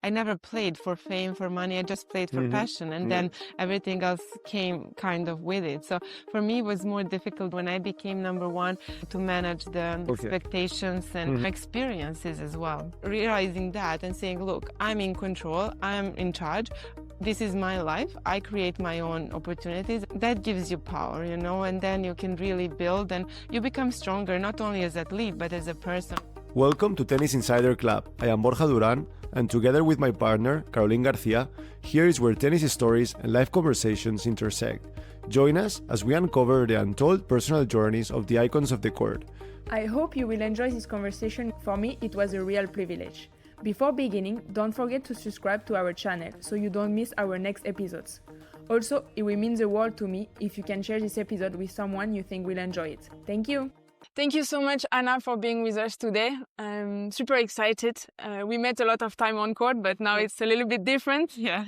I never played for fame, for money. I just played for passion. And then everything else came kind of with it. So for me, it was more difficult when I became number one to manage the expectations and experiences as well. Realizing that and saying, look, I'm in control, I'm in charge. This is my life. I create my own opportunities. That gives you power, you know, and then you can really build and you become stronger, not only as an athlete, but as a person. Welcome to Tennis Insider Club. I am Borja Duran, and together with my partner, Caroline Garcia, here is where tennis stories and life conversations intersect. Join us as we uncover the untold personal journeys of the icons of the court. I hope you will enjoy this conversation. For me, it was a real privilege. Before beginning, don't forget to subscribe to our channel so you don't miss our next episodes. Also, it will mean the world to me if you can share this episode with someone you think will enjoy it. Thank you. Thank you so much, Anna, for being with us today. I'm super excited. We met a lot of time on court, but now it's a little bit different. Yeah.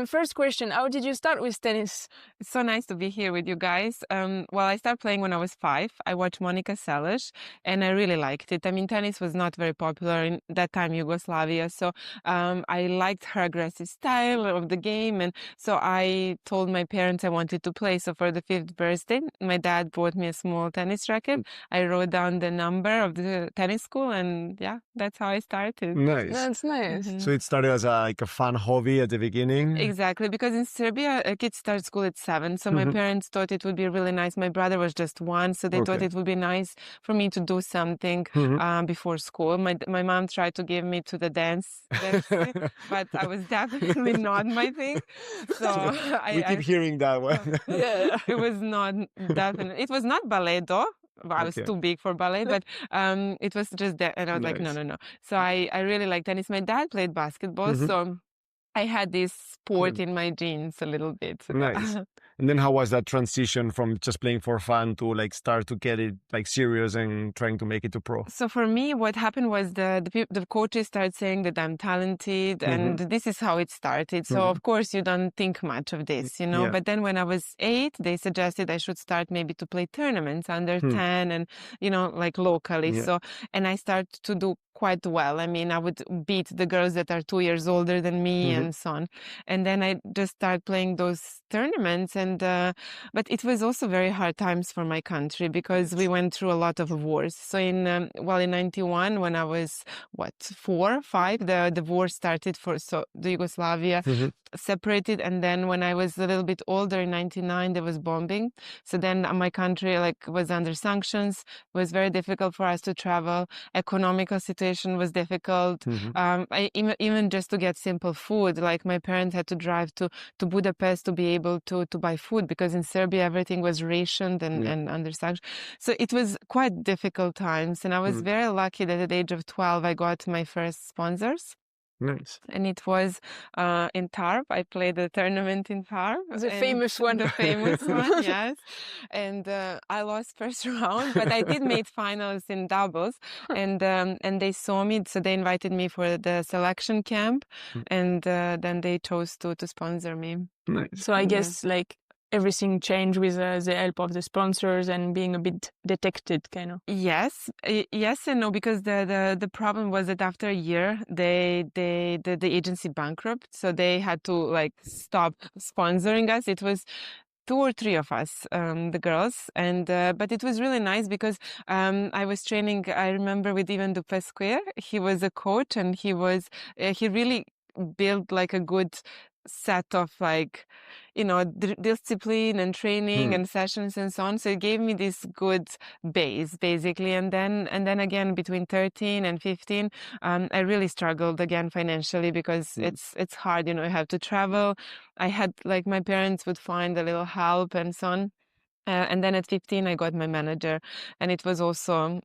First question, how did you start with tennis? It's so nice to be here with you guys. Well, I started playing when I was 5. I watched Monica Seles and I really liked it. I mean, tennis was not very popular in that time, Yugoslavia. So I liked her aggressive style of the game. And so I told my parents I wanted to play. So for the 5th birthday, my dad bought me a small tennis racket. I wrote down the number of the tennis school and yeah, that's how I started. Nice. That's nice. Mm-hmm. So it started as a fun hobby at the beginning? Exactly, because in Serbia, kids start school at 7. So my parents thought it would be really nice. My brother was just 1, so they thought it would be nice for me to do something before school. My mom tried to give me to the dance, but I was definitely not my thing. So we keep hearing that one. Yeah, it was not definitely. It was not ballet though. I was too big for ballet, but it was just that, and I was like, no. So I really like tennis. My dad played basketball, so I had this sport in my genes a little bit. Nice. And then how was that transition from just playing for fun to like start to get it like serious and trying to make it to pro? So for me, what happened was the coaches started saying that I'm talented and this is how it started. So of course you don't think much of this, you know, but then when I was 8, they suggested I should start maybe to play tournaments under 10 and, you know, like locally. So, and I started to do quite well. I mean, I would beat the girls that are 2 years older than me and so on. And then I just started playing those tournaments and, but it was also very hard times for my country because we went through a lot of wars. So in 91, when I was, 4, 5, the war started the Yugoslavia separated. And then when I was a little bit older in 99, there was bombing. So then my country was under sanctions. It was very difficult for us to travel. Economical situation was difficult. Even just to get simple food, like my parents had to drive to Budapest to be able to buy food because in Serbia everything was rationed and under sanctions. So it was quite difficult times. And I was very lucky that at the age of 12 I got my first sponsors. Nice. And it was in Tarp. I played a tournament in Tarp. The famous one. The famous one, yes. And I lost first round, but I did make finals in doubles. And they saw me, so they invited me for the selection camp. And then they chose to sponsor me. Nice. So I guess like everything changed with the help of the sponsors and being a bit detected, kind of. Yes and no, because the problem was that after a year the agency bankrupt, so they had to like stop sponsoring us. It was 2 or 3 of us, the girls, and but it was really nice because I was training. I remember with Ivanovic. He was a coach, and he really built like a good set of like, you know, discipline and training and sessions and so on. So it gave me this good base basically. And then again between 13 and 15, I really struggled again financially because it's hard, you know, you have to travel. I had like my parents would find a little help and so on. And then at 15, I got my manager, and it was also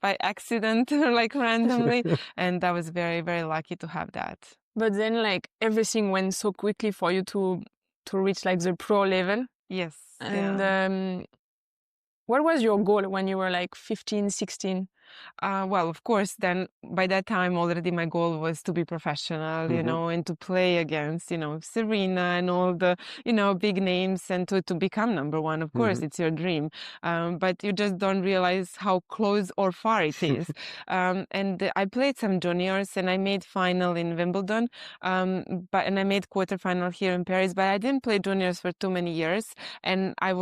by accident, like randomly. And I was very, very lucky to have that. But then like everything went so quickly for you to reach like the pro level. Yes. And what was your goal when you were like 15, 16? Well, of course, then by that time already my goal was to be professional, you know, and to play against, you know, Serena and all the, you know, big names and to become number one. Of course, it's your dream. But you just don't realize how close or far it is. And I played some juniors and I made final in Wimbledon, and I made quarterfinal here in Paris, but I didn't play juniors for too many years. And I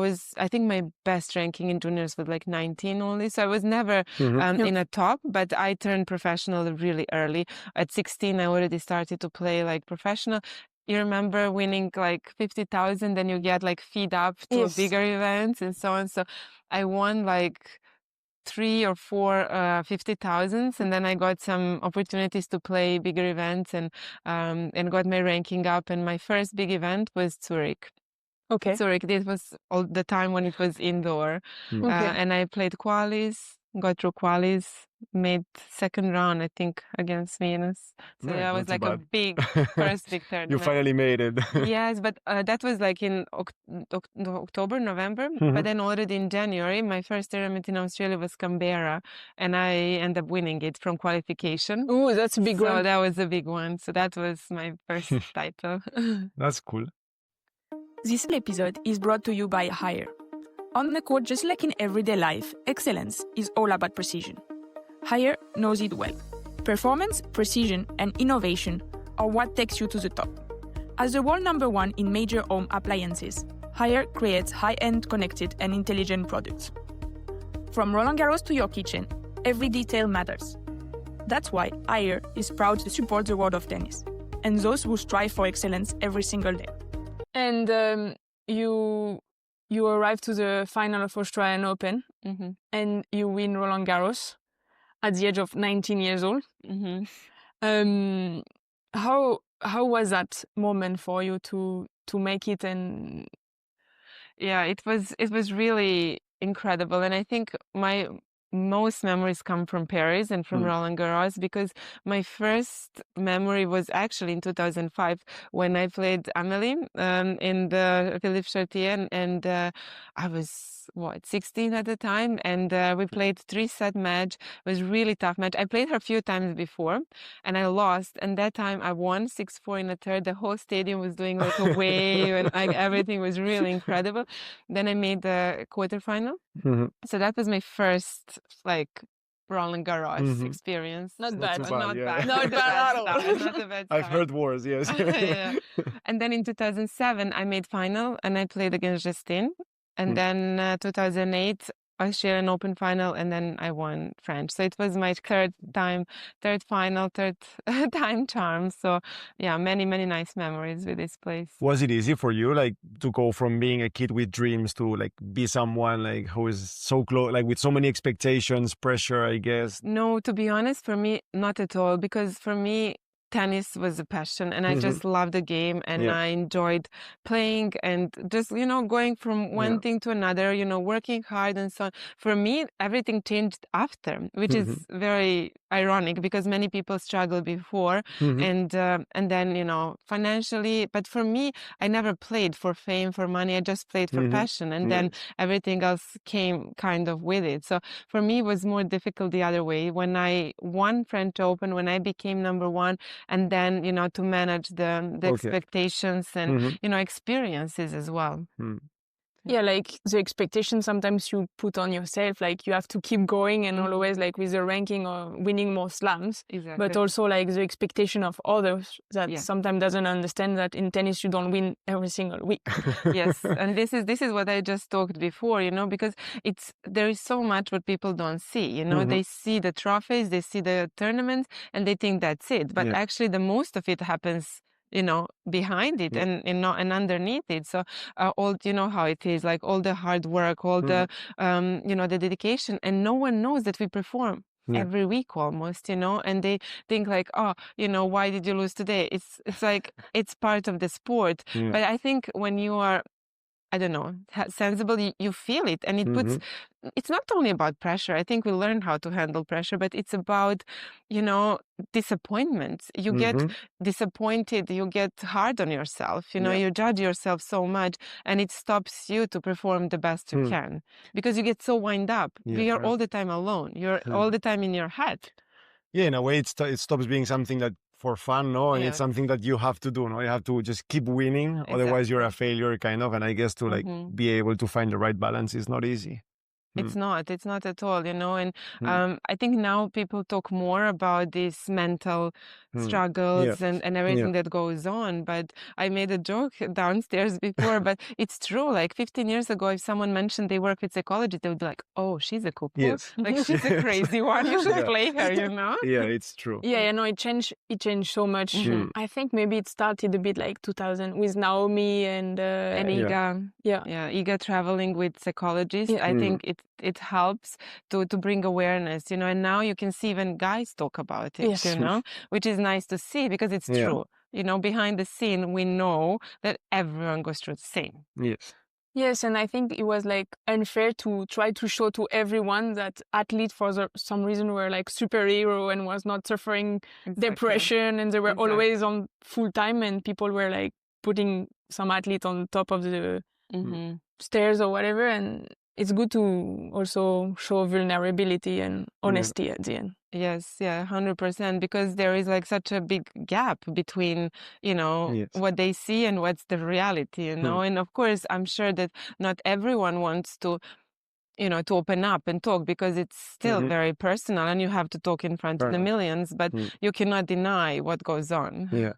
think my best ranking in juniors was like 19 only. So I was never in a top, but I turned professional really early. At 16, I already started to play like professional. You remember winning like 50,000, then you get like feed up to bigger events and so on. So I won like 3 or 4 50,000s, and then I got some opportunities to play bigger events and got my ranking up. And my first big event was Zurich. Okay. Zurich. This was all the time when it was indoor, and I played qualis, got through qualis, made second round, I think, against Venus. So Nice, that was like a big first big tournament. You finally made it. Yes, but that was like in October, November. But then already in January, my first tournament in Australia was Canberra, and I ended up winning it from qualification. Oh, that's a big one. So that was a big one. So that was my first title. That's cool. This episode is brought to you by Hire. On the court, just like in everyday life, excellence is all about precision. Hire knows it well. Performance, precision, and innovation are what takes you to the top. As the world number one in major home appliances, Hire creates high-end, connected, and intelligent products. From Roland Garros to your kitchen, every detail matters. That's why Hire is proud to support the world of tennis and those who strive for excellence every single day. And you arrived to the final of Australian Open, and you win Roland Garros at the age of 19 years old. How was that moment for you to make it? And yeah, it was really incredible, and I think my most memories come from Paris and from Roland Garros, because my first memory was actually in 2005 when I played Amelie in the Philippe Chatrier, and I was 16 at the time, and we played 3-set match. It was really tough match. I played her a few times before and I lost, and that time I won 6-4 in the third. The whole stadium was doing like a wave and like everything was really incredible. Then I made the quarterfinal. So that was my first like Roland Garros experience. Not bad. Not bad. Not bad at all. Not a bad I've start. heard worse, yes. Yeah. And then in 2007, I made final and I played against Justine. And then 2008, Australian Open final, and then I won French. So it was my third final, third time charm. So yeah, many, many nice memories with this place. Was it easy for you, like, to go from being a kid with dreams to like be someone like who is so close, like with so many expectations, pressure, I guess? No, to be honest, for me, not at all. Because for me, tennis was a passion, and I just loved the game, and I enjoyed playing and just, going from one thing to another, working hard and so on. For me, everything changed after, which is very ironic because many people struggled before and then, financially. But for me, I never played for fame, for money. I just played for passion, and then everything else came kind of with it. So for me, it was more difficult the other way. When I won French Open, when I became number one, and then, to manage the expectations and, experiences as well. Yeah, like the expectations sometimes you put on yourself, like you have to keep going and always like with the ranking or winning more slams. Exactly. But also like the expectation of others that sometimes doesn't understand that in tennis you don't win every single week. Yes, and this is what I just talked before, because there is so much what people don't see, they see the trophies, they see the tournaments, and they think that's it. But actually the most of it happens behind it and underneath it. So all, how it is, like all the hard work, all the, the dedication, and no one knows that we perform every week almost, and they think like, oh, why did you lose today? It's like, it's part of the sport. But I think when you are I don't know, sensible, you feel it. And it puts, it's not only about pressure. I think we learn how to handle pressure, but it's about, disappointments. You get disappointed, you get hard on yourself, you judge yourself so much, and it stops you to perform the best you can because you get so wind up. You're all the time alone. You're all the time in your head. Yeah, in a way, it stops being something that for fun, no? And it's something that you have to do, no? You have to just keep winning. Exactly. Otherwise, you're a failure, kind of. And I guess to like be able to find the right balance is not easy. It's not at all, and I think now people talk more about these mental struggles and everything that goes on. But I made a joke downstairs before, but it's true. Like 15 years ago, if someone mentioned they work with psychologists, they would be like, oh, she's a cuckoo. Yes. Like she's a crazy one. You should play her, Yeah, it's true. Yeah, it changed so much. I think maybe it started a bit like 2000 with Naomi and Iga. Yeah, Iga traveling with psychologists. I think it helps to bring awareness, and now you can see even guys talk about it, which is nice to see because it's true. Behind the scene, we know that everyone goes through the same. Yes, and I think it was like unfair to try to show to everyone that athletes for some reason were like superhero and was not suffering depression, and they were always on full time, and people were like putting some athlete on top of the stairs or whatever, and it's good to also show vulnerability and honesty at the end. Yes, 100%, because there is like such a big gap between, what they see and what's the reality, and of course, I'm sure that not everyone wants to, to open up and talk because it's still very personal and you have to talk in front of the millions, but you cannot deny what goes on. Yeah.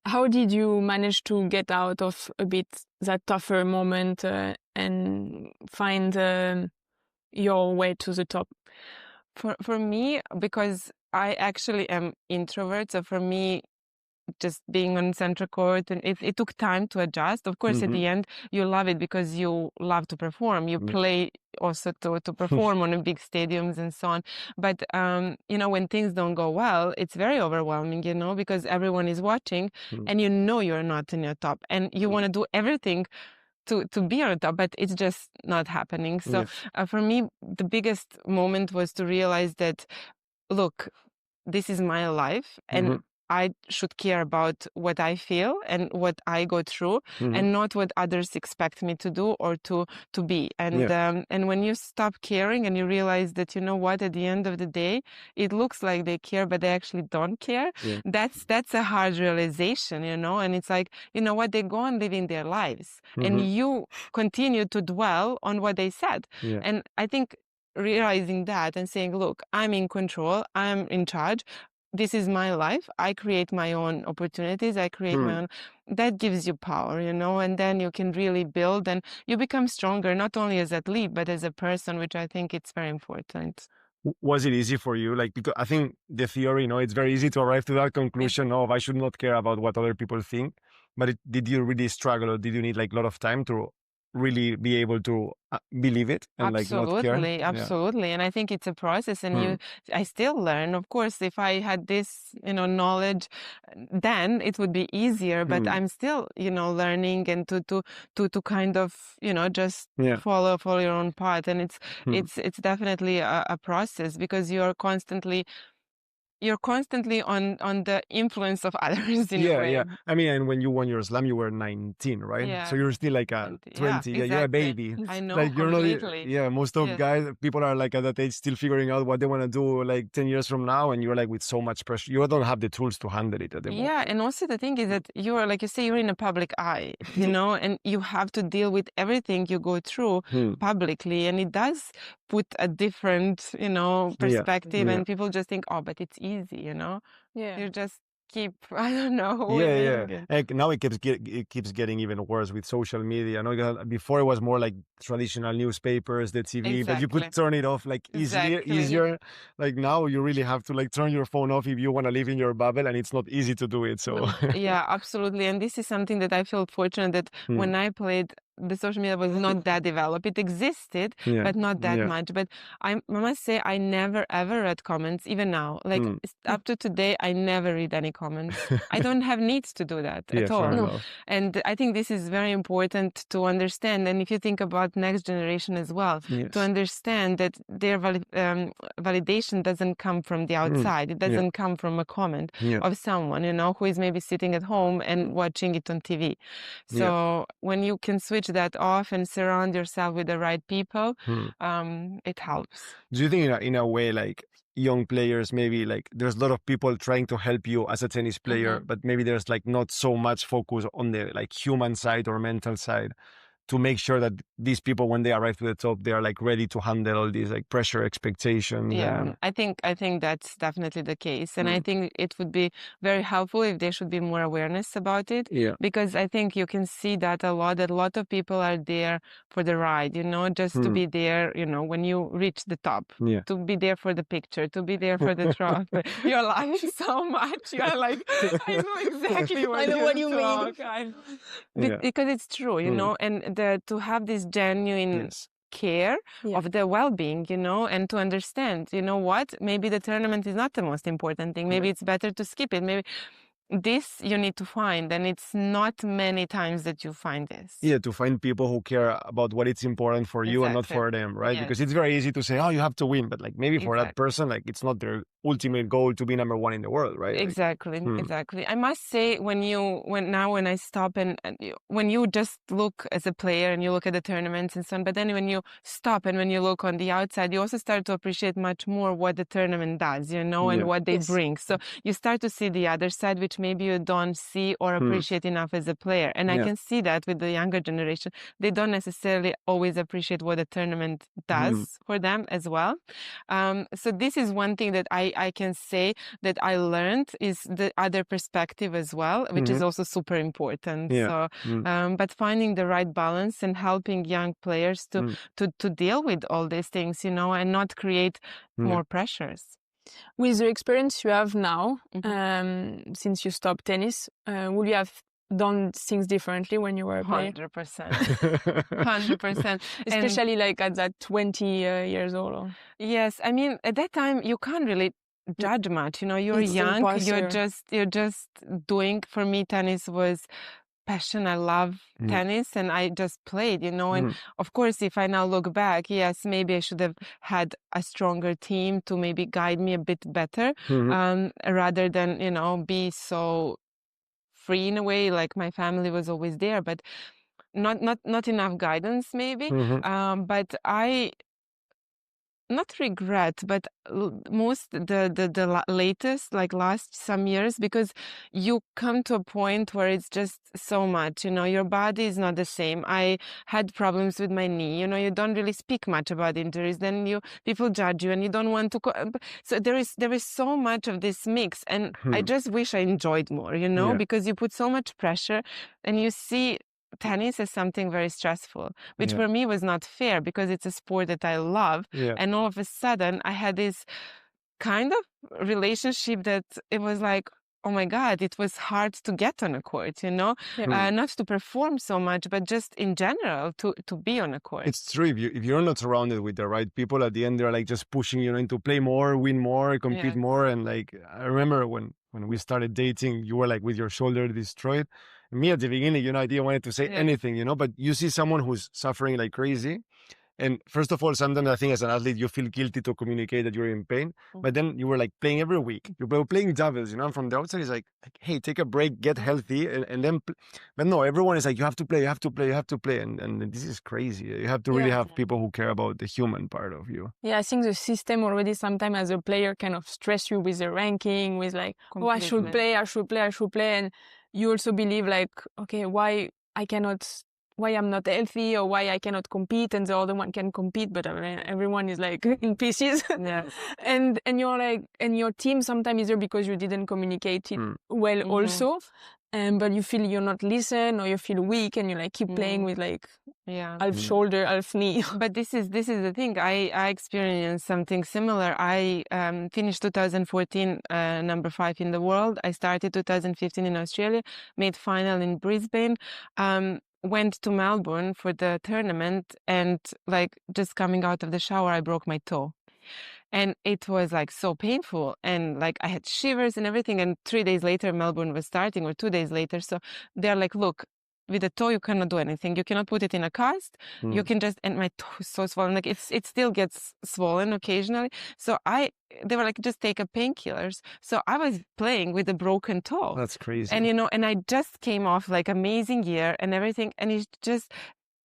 How did you manage to get out of a bit that tougher moment and find your way to the top? For me, because I actually am introvert, so for me, just being on center court, and it took time to adjust. Of course, at the end, you love it because you love to perform. You play also to perform on big stadiums and so on. But, when things don't go well, it's very overwhelming, because everyone is watching and you're not in your top and you want to do everything to be on top, but it's just not happening. So for me, the biggest moment was to realize that, look, this is my life and I should care about what I feel and what I go through and not what others expect me to do or to be. And when you stop caring and you realize that, at the end of the day, it looks like they care, but they actually don't care. That's a hard realization, and it's like, what, they go on living their lives and you continue to dwell on what they said. And I think realizing that and saying, look, I'm in control, I'm in charge. This is my life. I create my own opportunities. I create my own. That gives you power, and then you can really build and you become stronger, not only as an athlete, but as a person, which I think it's very important. Was it easy for you? Like, because I think the theory, it's very easy to arrive to that conclusion of I should not care about what other people think. But did you really struggle, or did you need like a lot of time to really be able to believe it and absolutely, like not care? Absolutely. And I think it's a process, and I still learn. Of course, if I had this, knowledge, then it would be easier. But I'm still, learning and to kind of, just follow your own path. And it's definitely a process because you're constantly on the influence of others in a way. Yeah. I mean, and when you won your slam, you were 19, right? Yeah. So you're still like a 20. Yeah, exactly. You're a baby. I know, like you're completely. not. Most of guys, people are like at that age still figuring out what they want to do like 10 years from now, and you're like with so much pressure. You don't have the tools to handle it at the moment. Yeah, and also the thing is that you are, like you say, you're in a public eye, and you have to deal with everything you go through publicly, and it does put a different, perspective, and people just think, oh, but it's easy, you just keep, I don't know. Like now it keeps getting even worse with social media. Before it was more like traditional newspapers, the TV, but you could turn it off like easier. Like now you really have to like turn your phone off if you want to live in your bubble, and it's not easy to do it. So yeah, absolutely. And this is something that I feel fortunate that when I played, the social media was not that developed. It existed, but not that much. But I must say, I never ever read comments, even now. Like up to today, I never read any comments. I don't have needs to do that at all. No. And I think this is very important to understand. And if you think about next generation as well, to understand that their validation doesn't come from the outside. It doesn't come from a comment of someone, who is maybe sitting at home and watching it on TV. So when you can switch that off and surround yourself with the right people, it helps. Do you think in a way, like, young players, maybe like there's a lot of people trying to help you as a tennis player, but maybe there's like not so much focus on the like human side or mental side to make sure that these people, when they arrive to the top, they are like ready to handle all these like pressure, expectations? Yeah, I think that's definitely the case. And I think it would be very helpful if there should be more awareness about it. Because I think you can see that a lot of people are there for the ride, just to be there, when you reach the top, to be there for the picture, to be there for the trophy. You're like so much. You're like, I know exactly what you mean. Because it's true, and to have this genuine care of the well-being, and to understand, what, maybe the tournament is not the most important thing. Maybe it's better to skip it. Maybe this you need to find, and it's not many times that you find this. Yeah, to find people who care about what is important for you and not for them, right? Because it's very easy to say, oh, you have to win, but like maybe for that person, like it's not their ultimate goal to be number one in the world, right? Exactly. I must say, when I stop and when you just look as a player and you look at the tournaments and so on, but then when you stop and when you look on the outside, you also start to appreciate much more what the tournament does, and what they bring. So you start to see the other side, which maybe you don't see or appreciate enough as a player. And I can see that with the younger generation. They don't necessarily always appreciate what the tournament does for them as well. So this is one thing that I can say that I learned, is the other perspective as well, which is also super important. So, but finding the right balance and helping young players to deal with all these things, and not create more pressures. With the experience you have now, since you stopped tennis, would you have done things differently when you were a player? 100%. 100%. Especially like at that 20 years old. Or... Yes. I mean, at that time, you can't really judge much. You're young. You're just doing. For me, tennis was passion. I love tennis, and I just played, and of course, if I now look back, yes, maybe I should have had a stronger team to maybe guide me a bit better, rather than, be so free in a way. Like my family was always there, but not enough guidance maybe. But I not regret, but most the latest, like last some years, because you come to a point where it's just so much, your body is not the same. I had problems with my knee, you don't really speak much about injuries. Then people judge you and you don't want to, so there is so much of this mix. And I just wish I enjoyed more, because you put so much pressure and you see tennis is something very stressful, which for me was not fair, because it's a sport that I love. And all of a sudden I had this kind of relationship that it was like, oh my God, it was hard to get on a court, not to perform so much, but just in general to be on a court. It's true. If you're not surrounded with the right people, at the end they're like just pushing you into play more, win more, compete more. And like, I remember when we started dating, you were like with your shoulder destroyed. Me at the beginning, I didn't want to say anything, but you see someone who's suffering like crazy. And first of all, sometimes I think as an athlete, you feel guilty to communicate that you're in pain. But then you were like playing every week. You were playing doubles, and from the outside, it's like, hey, take a break, get healthy. And then, but no, everyone is like, you have to play, you have to play, you have to play. And this is crazy. You have to really have people who care about the human part of you. Yeah, I think the system already sometimes as a player kind of stress you with the ranking, with like, completely. Oh, I should play. And you also believe like, okay, why I'm not healthy, or why I cannot compete and the other one can compete, but everyone is like in pieces. And you're like, and your team sometimes is there because you didn't communicate it well also. But you feel you're not listened, or you feel weak, and you like keep playing with like half shoulder, half knee. But this is the thing. I experienced something similar. I finished 2014 number 5 in the world. I started 2015 in Australia, made final in Brisbane. went to Melbourne for the tournament, and like just coming out of the shower, I broke my toe. And it was like so painful, and like I had shivers and everything. And 3 days later, Melbourne was starting, or 2 days later. So they're like, look, with the toe, you cannot do anything. You cannot put it in a cast. You can just, and my toe is so swollen. Like it still gets swollen occasionally. So they were like, just take a painkillers. So I was playing with a broken toe. That's crazy. And, and I just came off like amazing year and everything. And it's just,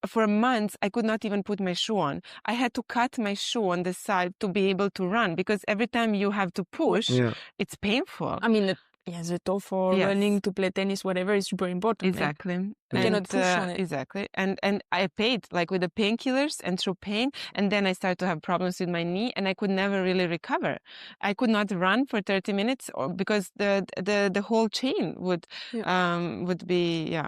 for months, I could not even put my shoe on. I had to cut my shoe on the side to be able to run, because every time you have to push, it's painful. I mean, the toe for running, to play tennis, whatever, is super important. Exactly. You cannot push on it. Exactly. And I paid like with the painkillers and through pain. And then I started to have problems with my knee, and I could never really recover. I could not run for 30 minutes because the whole chain would be,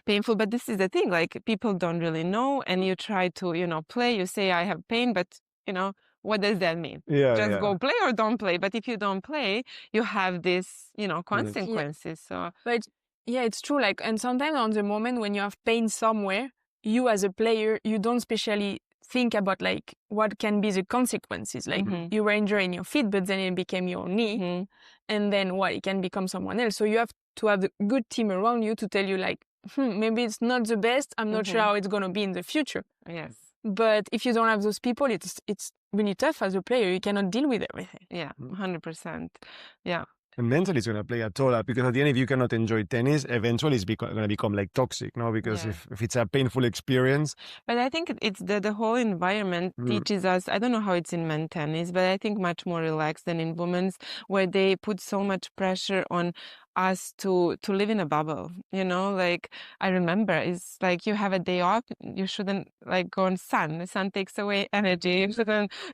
painful. But this is the thing, like people don't really know, and you try to, play, you say I have pain, but what does that mean? Just go play or don't play. But if you don't play, you have this, consequences. So, but it's true. Like, and sometimes on the moment when you have pain somewhere, you as a player, you don't specially think about like what can be the consequences. Like you were injured in your feet, but then it became your knee, and then it can become someone else. So you have to have a good team around you to tell you like, maybe it's not the best. I'm not sure how it's going to be in the future. Yes. But if you don't have those people, it's really tough as a player. You cannot deal with everything. Yeah, 100%. Yeah. And mentally, it's going to play a toll, because at the end, if you cannot enjoy tennis, eventually it's going to become like toxic, no? Because if it's a painful experience. But I think it's the whole environment teaches us, I don't know how it's in men's tennis, but I think much more relaxed than in women's, where they put so much pressure on us to live in a bubble, like I remember it's like you have a day off, you shouldn't like go on sun. The sun takes away energy.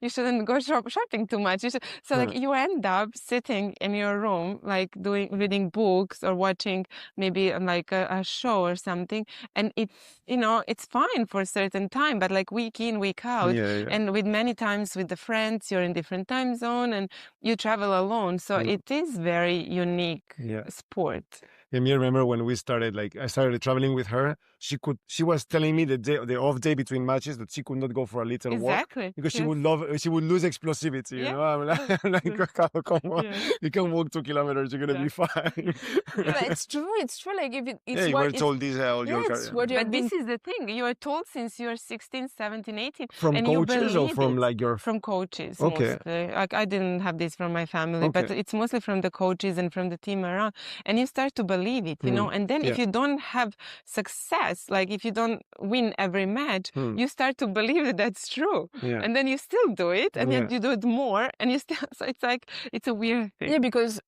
You shouldn't go shopping too much. So like you end up sitting in your room, like reading books or watching maybe like a show or something. And it's fine for a certain time, but like week in, week out. And with many times with the friends, you're in different time zone and you travel alone. So it is very unique. Sport. I remember when we started, like I started traveling with her, she was telling me the off day between matches that she could not go for a little walk because she would lose explosivity. I'm like, come on, you can walk 2 kilometers, you're gonna be fine. But it's true. Like if it's you were told this all your career. But this is the thing, you are told since you're 16, 17, 18. From and coaches or from like your... From coaches, mostly. Like I didn't have this from my family, but it's mostly from the coaches and from the team around. And you start to believe it, and then if you don't have success, like if you don't win every match, you start to believe that that's true. And then you still do it, and then you do it more, and you still, so it's like, it's a weird thing. Yeah, because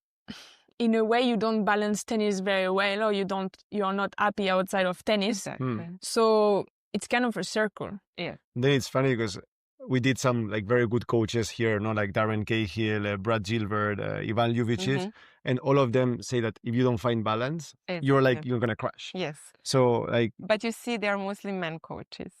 in a way you don't balance tennis very well, or you are not happy outside of tennis. Exactly. So it's kind of a circle. Yeah. Then it's funny because we did some like very good coaches here, like Darren Cahill, Brad Gilbert, Ivanovic, and all of them say that if you don't find balance, you're going to crash. Yes. So like... But you see, they're mostly men coaches.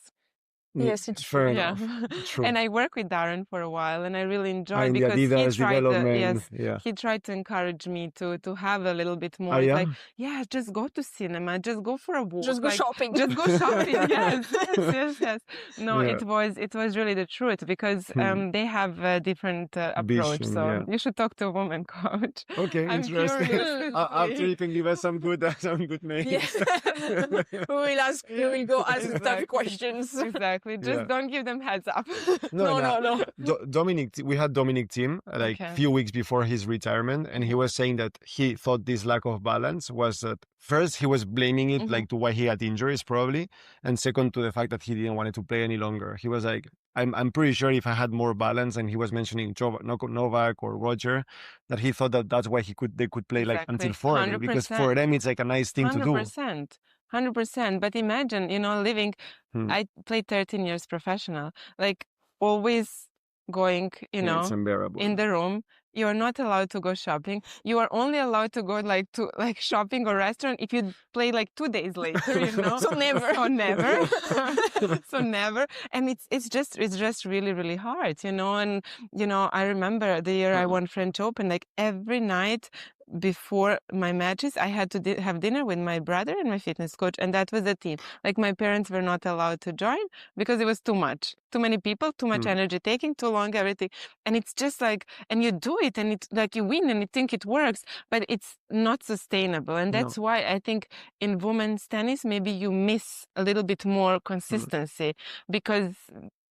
Yes, it's fair enough. True. And I worked with Darren for a while, and I really enjoyed because he tried to encourage me to have a little bit more. Like, just go to cinema, just go for a walk, just go shopping, just go shopping. yes. No, it was really the truth, because they have a different approach. So you should talk to a woman coach. Okay, interesting. After you can give us some good names. We will go ask tough questions. Exactly. Just don't give them heads up. No. Dominic, we had Dominic Thiem a few weeks before his retirement, and he was saying that he thought this lack of balance was that first he was blaming it like to why he had injuries probably, and second to the fact that he didn't want to play any longer. He was like, I'm pretty sure if I had more balance, and he was mentioning Novak or Roger, that he thought that's why they could play like until 40, 100%. Because for them it's like a nice thing to do. 100%. But imagine, living, I played 13 years professional, like always going, it's unbearable. in the room. You're not allowed to go shopping. You are only allowed to go to shopping or restaurant if you play like 2 days later, So never. So never. And it's just really, really hard, And, I remember the year I won French Open, like every night before my matches, I had to have dinner with my brother and my fitness coach, and that was the team. Like my parents were not allowed to join because it was too much, too many people, too much energy taking, too long, everything. And it's just like, and you do it, and it's like you win, and you think it works, but it's not sustainable. And that's why I think in women's tennis, maybe you miss a little bit more consistency because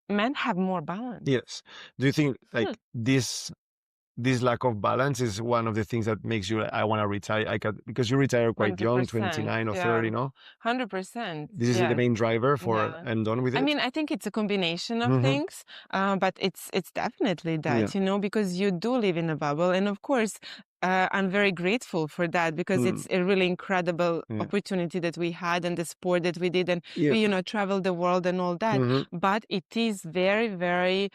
men have more balance. Yes. Do you think like this lack of balance is one of the things that makes you, I want to retire? Because you retire quite young, 29 or 30, no? 100%. This is the main driver for I'm done with it? I mean, I think it's a combination of things, but it's definitely that, because you do live in a bubble. And of course, I'm very grateful for that because it's a really incredible opportunity that we had and the sport that we did and we, traveled the world and all that. But it is very, very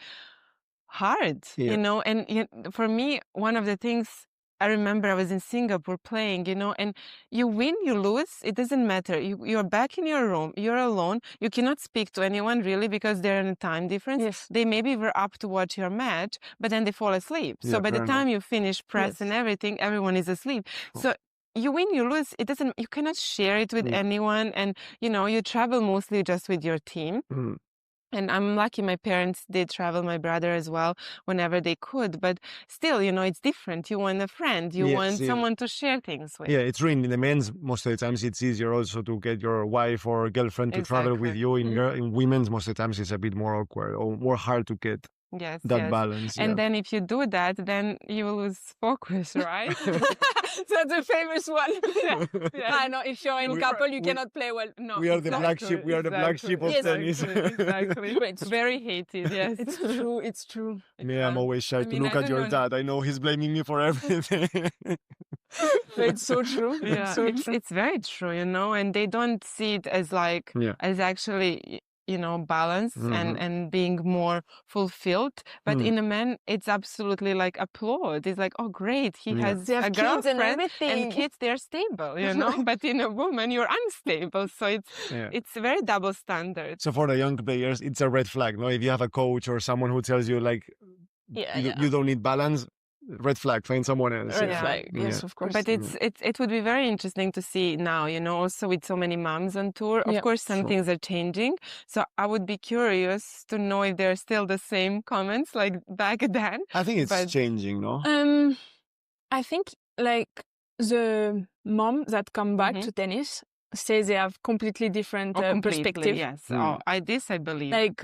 hard, and for me, one of the things I remember, I was in Singapore playing, and you win, you lose, it doesn't matter. You're back in your room, you're alone, you cannot speak to anyone really because they're in a time difference. Yes. They maybe were up to watch your match, but then they fall asleep. So by the time you finish press and everything, everyone is asleep. So you win, you lose, you cannot share it with anyone. And, you travel mostly just with your team. And I'm lucky my parents did travel, my brother as well, whenever they could. But still, it's different. You want a friend. You want someone to share things with. Yeah, it's true. In the men's, most of the times, it's easier also to get your wife or girlfriend to travel with you. In women's, most of the times, it's a bit more awkward or more hard to get that balance. And then if you do that, then you will lose focus, right? That's a famous one. I know. If you're in couple, you cannot play well. No, we are the black sheep. We are the black sheep of tennis. Exactly. It's very hated. Yes, it's true. It's true. Me, I'm always shy to look at your dad. I know he's blaming me for everything. It's so true. Yeah, it's very true. And they don't see it as like as actually, balance and being more fulfilled. But in a man, it's absolutely like applaud. It's like, oh, great, he has a girlfriend and kids, they're stable, But in a woman, you're unstable. So it's very double standard. So for the young players, it's a red flag, no? If you have a coach or someone who tells you like, you don't need balance, red flag, find someone else. Red flag, yes, of course. But it would be very interesting to see now, also with so many moms on tour. Of course, some things are changing. So I would be curious to know if there are still the same comments like back then. I think it's changing, no? I think like the mom that come back to tennis say they have completely different perspective. Yes, this I believe. Like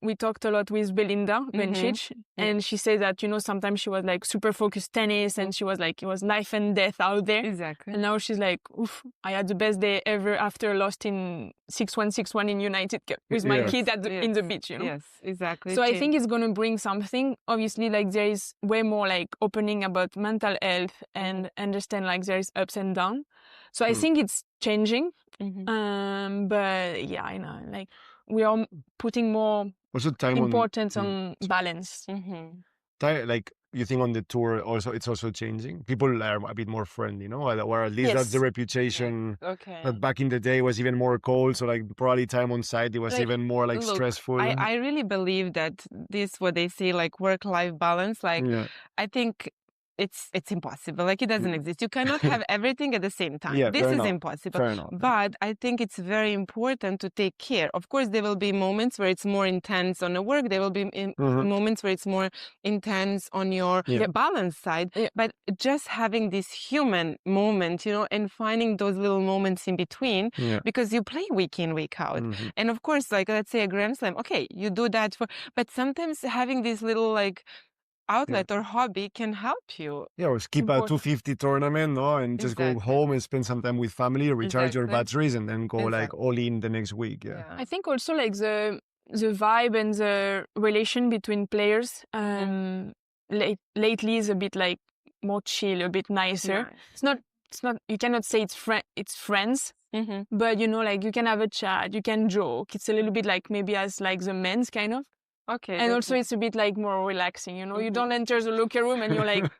we talked a lot with Belinda Bencic, and she said that sometimes she was like super focused tennis, and she was like it was life and death out there. Exactly. And now she's like, oof, I had the best day ever after lost in 6-1 in United Cup with my kid in the beach. Yes, exactly. So I think it's gonna bring something. Obviously, like there is way more like opening about mental health and understand like there is ups and downs. So I think it's changing, but yeah, I know, like we are putting more importance on balance. Like you think on the tour also it's also changing. People are a bit more friendly, or at least that's the reputation. Okay. That back in the day was even more cold, so like probably time on site it was even more like stressful. I really believe that this what they say like work-life balance. Like I think it's impossible. Like it doesn't exist. You cannot have everything at the same time. This is impossible. Fair enough. But I think it's very important to take care. Of course, there will be moments where it's more intense on the work. There will be moments where it's more intense on your balance side. But just having this human moment, and finding those little moments in between, because you play week in, week out. And of course, like let's say a Grand Slam, okay, you do that but sometimes having this little like outlet or hobby can help you. Yeah, or skip a 250 tournament, and just go home and spend some time with family, recharge your batteries, and then go like all in the next week. Yeah. I think also like the vibe and the relation between players lately is a bit like more chill, a bit nicer. It's not. You cannot say it's friends, but like you can have a chat, you can joke. It's a little bit like maybe as like the men's kind of. Okay. And also it's a bit like more relaxing, you know, you don't enter the locker room and you're like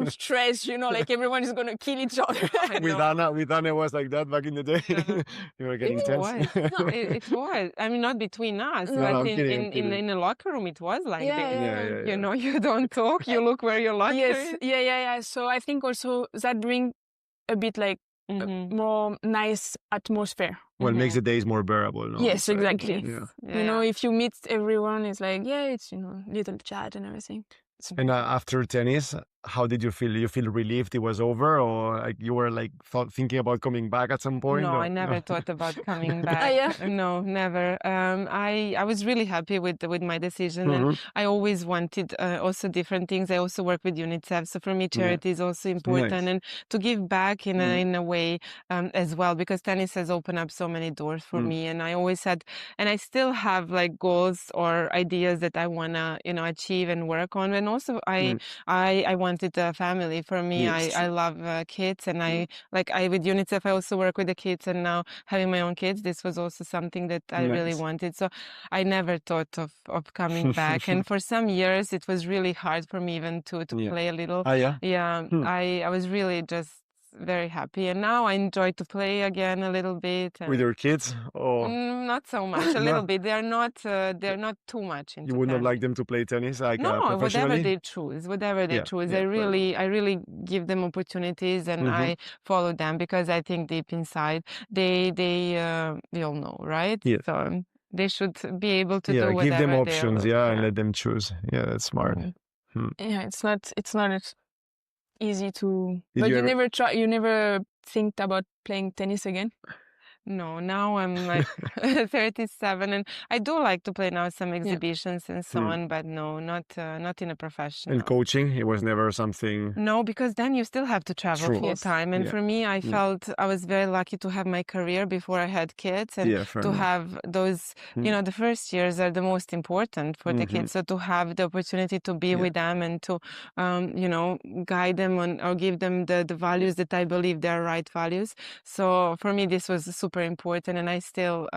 stressed, you know, like everyone is going to kill each other. With Anna was like that back in the day. You were getting tense. It was. I mean, not between us, No, but I'm kidding. in the locker room, it was like this. Yeah. You know, you don't talk, you look where your locker is. Yeah. So I think also that brings a bit like a more nice atmosphere. Well, it makes the days more bearable. No? Yes, exactly. Yeah. You know, if you meet everyone, it's like, it's, you know, little chat and everything. And after tennis, how did you feel? You feel relieved it was over, or like you were like thinking about coming back at some point? No, or? I never thought about coming back. No, never. I was really happy with my decision, and I always wanted also different things. I also work with UNICEF, so for me, charity is also important, and to give back in a way as well, because tennis has opened up so many doors for me, and I always had, and I still have like goals or ideas that I wanna achieve and work on, and also I wanted a family. For me, I love kids, and I with UNICEF I also work with the kids, and now having my own kids, this was also something that I really wanted. So I never thought of coming back, and for some years it was really hard for me even to play a little. I was really just very happy, and now I enjoy to play again a little bit. With your kids? Or not so much, a little bit. They're not too much into you would not tennis. like them to play tennis like No, professionally? whatever they choose. I really give them opportunities, and I follow them, because I think deep inside they all know, right? Yeah. So they should be able to do whatever give them options, they and let them choose. Yeah, that's smart. Yeah, it's not easy to. Did but you you ever... never never think about playing tennis again? No, now I'm like 37, and I do like to play now some exhibitions and so on, but no, not in a professional. And coaching, it was never something. No, because then you still have to travel full time, and for me, I felt I was very lucky to have my career before I had kids, and to have those. The first years are the most important for the kids, so to have the opportunity to be with them and to, guide them on or give them the values that I believe they are right values. So for me, this was super important, and I still,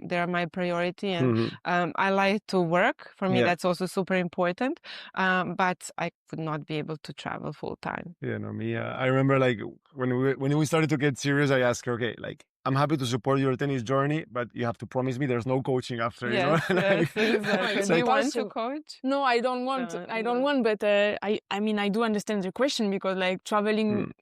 they're my priority, and I like to work. For me, that's also super important, but I would not be able to travel full time. Yeah, no, me. I remember like when we started to get serious, I asked her, okay, like I'm happy to support your tennis journey, but you have to promise me there's no coaching after. Yes, exactly. Do you want to coach? No, I don't want. I don't want, but I mean, I do understand the question, because like traveling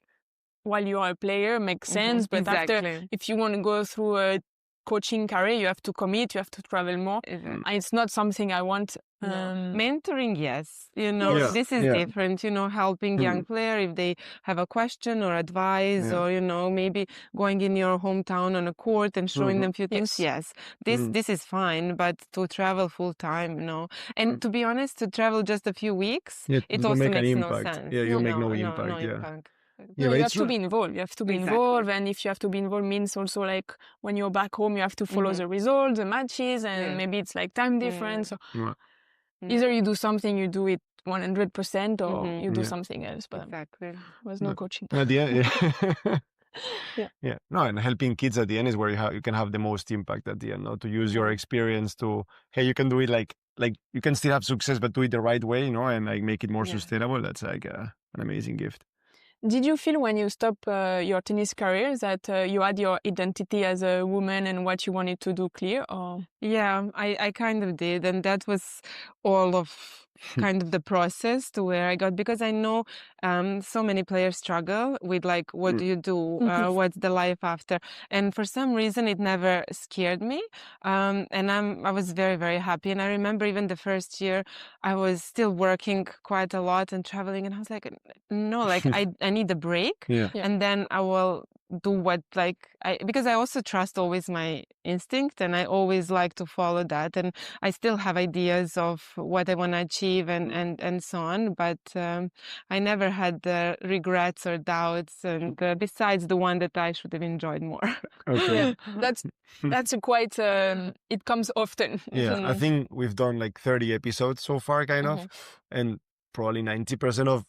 while you are a player makes sense, but after, if you want to go through a coaching career, you have to commit, you have to travel more. And it's not something I want. Mentoring, yes. This is different, helping young player if they have a question or advice, or, maybe going in your hometown on a court and showing them a few things. Yes, this is fine, but to travel full time, no. And to be honest, to travel just a few weeks, it also makes no sense. Yeah, you make no impact. You have to be involved. You have to be involved, and if you have to be involved means also like when you're back home, you have to follow the results, the matches, and maybe it's like time difference. So either you do something, you do it 100%, or you do something else. But there was no coaching. At the end, no, and helping kids at the end is where you can have the most impact at the end. To use your experience to, hey, you can do it like you can still have success, but do it the right way, and like make it more sustainable. That's like an amazing gift. Did you feel when you stopped your tennis career that you had your identity as a woman and what you wanted to do clear? Or? Yeah, I kind of did. And that was all of kind of the process to where I got, because I know so many players struggle with like, what do you do? What's the life after? And for some reason, it never scared me. And I was very, very happy. And I remember even the first year, I was still working quite a lot and traveling. And I was like, no, like I need a break. And then I will do what because I also trust always my instinct, and I always like to follow that, and I still have ideas of what I want to achieve and so on, but I never had regrets or doubts, and besides the one that I should have enjoyed more. That's a quite it comes often. I think we've done like 30 episodes so far, kind of, and probably 90% of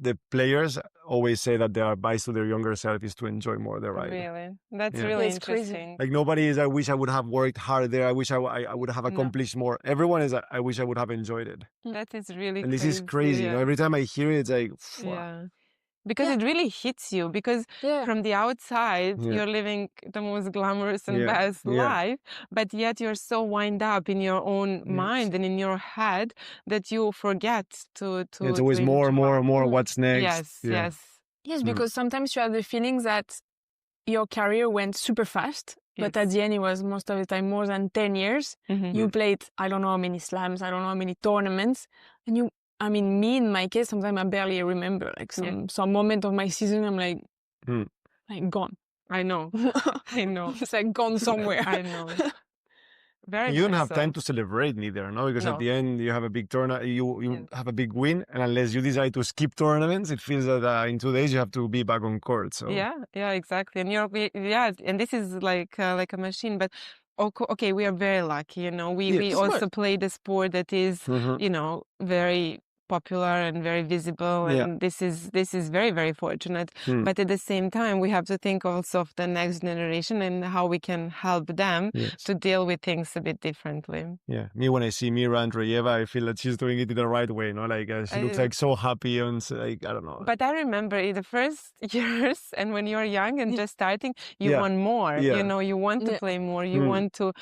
the players always say that their advice to their younger self is to enjoy more the ride. Really? That's really interesting. Like nobody is, I wish I would have worked harder. I wish I would have accomplished more. Everyone is, I wish I would have enjoyed it. That is really And this is crazy. Yeah. You know, every time I hear it, it's like, yeah. Because it really hits you, because from the outside, you're living the most glamorous and best life, but yet you're so wound up in your own mind and in your head that you forget to it's always more, what's next. Yes, because sometimes you have the feeling that your career went super fast, but at the end it was most of the time more than 10 years. You played, I don't know how many slams, I don't know how many tournaments, and me in my case, sometimes I barely remember. Like some moment of my season, I'm like gone. I know. I know. It's like gone somewhere. I know. Very. You don't have time to celebrate neither, no? Because at the end you have a big tournament, you have a big win, and unless you decide to skip tournaments, it feels that in 2 days you have to be back on court. So yeah, exactly. And and this is like a machine, but. Okay, we are very lucky, you know. We also play the sport that is, you know, very popular and very visible, and this is very, very fortunate. But at the same time, we have to think also of the next generation and how we can help them to deal with things a bit differently. Yeah, me, when I see Mira Andreeva, I feel that she's doing it in the right way, no? Like she looks like so happy and like, I don't know. But I remember in the first years, and when you're young and just starting, you want more. You know, you want to play more, you want to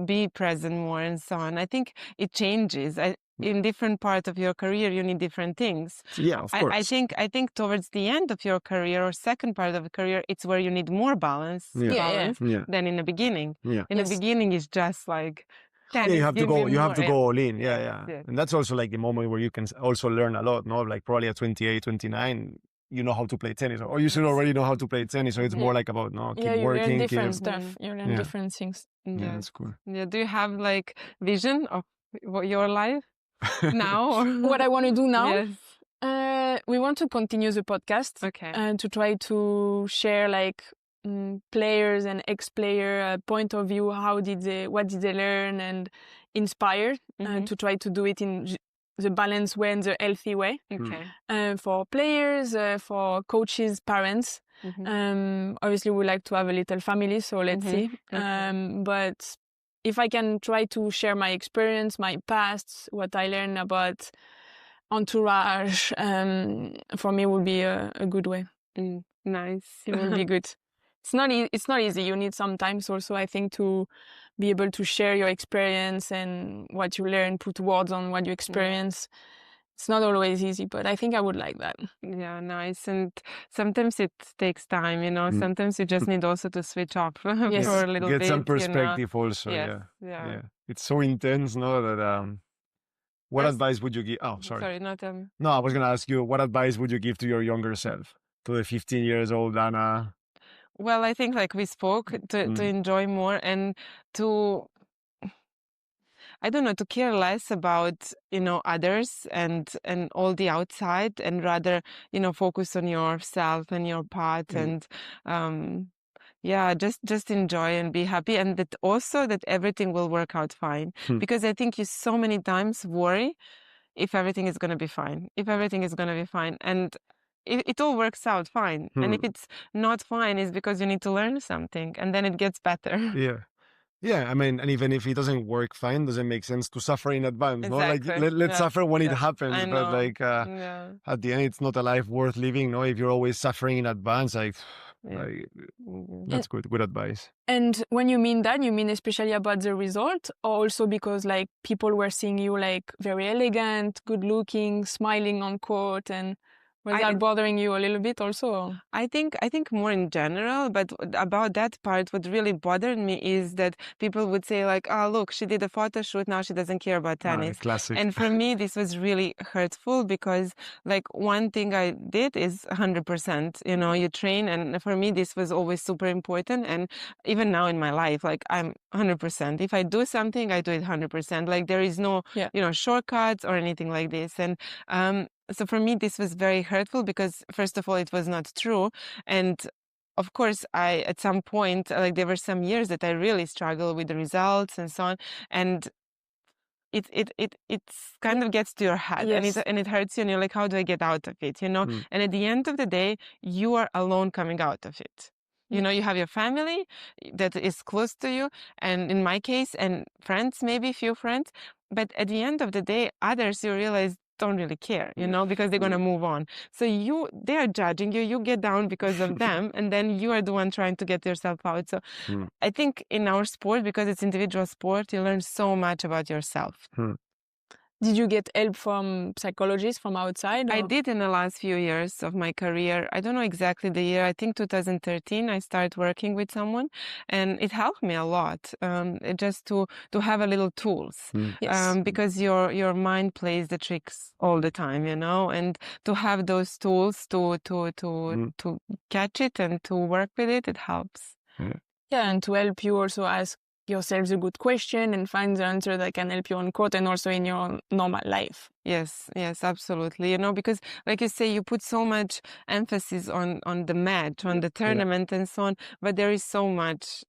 be present more, and so on. I think it changes. In different parts of your career, you need different things. Yeah, of course. I think towards the end of your career or second part of the career, it's where you need more balance than in the beginning. In the beginning, it's just like tennis. You have to go all in. Yeah. And that's also like the moment where you can also learn a lot, no? Like probably at 28, 29, you know how to play tennis, or you should already know how to play tennis. So it's more like about keep working. You learn different stuff. You learn different things. Yeah, that's cool. Yeah. Do you have like vision of your life now? What I want to do now? Yes. We want to continue the podcast. And to try to share like players and ex-player point of view. What did they learn and inspire? To try to do it in the balanced way and the healthy way. For players, for coaches, parents. Obviously, we like to have a little family, so let's see. But if I can try to share my experience, my past, what I learned about entourage, for me would be a good way. Nice. It would be good. It's not easy. You need some time also, I think, to be able to share your experience and what you learn, put words on what you experience. It's not always easy, but I think I would like that. Yeah, nice. And sometimes it takes time, you know. Sometimes you just need also to switch off for a little bit. Get some perspective also, yeah. It's so intense, no, that... what advice would you give? Oh, sorry. Sorry, not... No, I was going to ask you, what advice would you give to your younger self? To the 15 years old Anna? Well, I think like we spoke, to enjoy more and to... I don't know, to care less about, you know, others and all the outside, and rather, you know, focus on yourself and your path and, just enjoy and be happy. And that also that everything will work out fine. Because I think you so many times worry if everything is going to be fine, And it all works out fine. And if it's not fine, it's because you need to learn something, and then it gets better. Yeah, I mean, and even if it doesn't work fine, doesn't make sense to suffer in advance. Exactly. No? Like, let's suffer when it happens. But like, at the end, it's not a life worth living. No, if you're always suffering in advance, that's good advice. And when you mean that, you mean especially about the result, or also because like people were seeing you like very elegant, good looking, smiling on court, and was that bothering you a little bit also? I think more in general, but about that part, what really bothered me is that people would say like, oh, look, she did a photo shoot, now she doesn't care about tennis. Classic. And for me, this was really hurtful because like one thing I did is 100%, you know, you train. And for me, this was always super important. And even now in my life, like I'm 100%. If I do something, I do it 100%. Like there is no, you know, shortcuts or anything like this. And, so for me, this was very hurtful because, first of all, it was not true. And of course, at some point, like there were some years that I really struggled with the results and so on. And it's kind of gets to your head, and it hurts you, and you're like, how do I get out of it, And at the end of the day, you are alone coming out of it. You have your family that is close to you, and in my case, and friends, maybe few friends, but at the end of the day, others, you realize, don't really care, because they're going to move on. So they are judging you, you get down because of them, and then you are the one trying to get yourself out. So I think in our sport, because it's individual sport, you learn so much about yourself. Did you get help from psychologists from outside? Or? I did in the last few years of my career. I don't know exactly the year. I think 2013, I started working with someone, and it helped me a lot. Just to have a little tools, because your mind plays the tricks all the time, and to have those tools to catch it and to work with it, it helps. Yeah, and to help you also ask yourself a good question and find the answer that can help you on court and also in your normal life. Yes, absolutely. Because like you say, you put so much emphasis on the match, on the tournament and so on, but there is so much,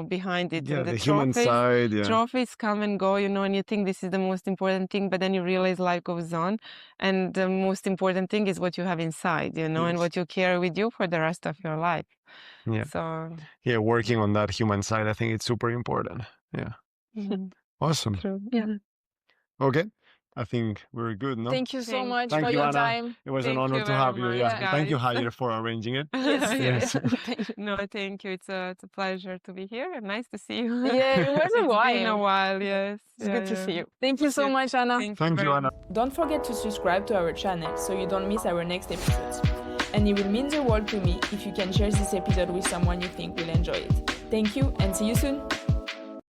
behind it. Yeah, and the human side. Yeah. Trophies come and go, and you think this is the most important thing, but then you realize life goes on. And the most important thing is what you have inside, and what you carry with you for the rest of your life. Yeah. So working on that human side, I think it's super important. Yeah. Awesome. True. Yeah. Okay. I think we're good, no? Thank you so much Thank for you, your Anna. time. It was Thank an honor you to have very you. much, Yeah. guys. Thank you, Javier, for arranging it. Yes. Thank you. No, thank you. It's a pleasure to be here. Nice to see you. Yeah, it was a while. It's been a while, yes. It's good to see you. Thank you so much, Anna. Thank you, Anna. Don't forget to subscribe to our channel so you don't miss our next episodes. And it will mean the world to me if you can share this episode with someone you think will enjoy it. Thank you and see you soon!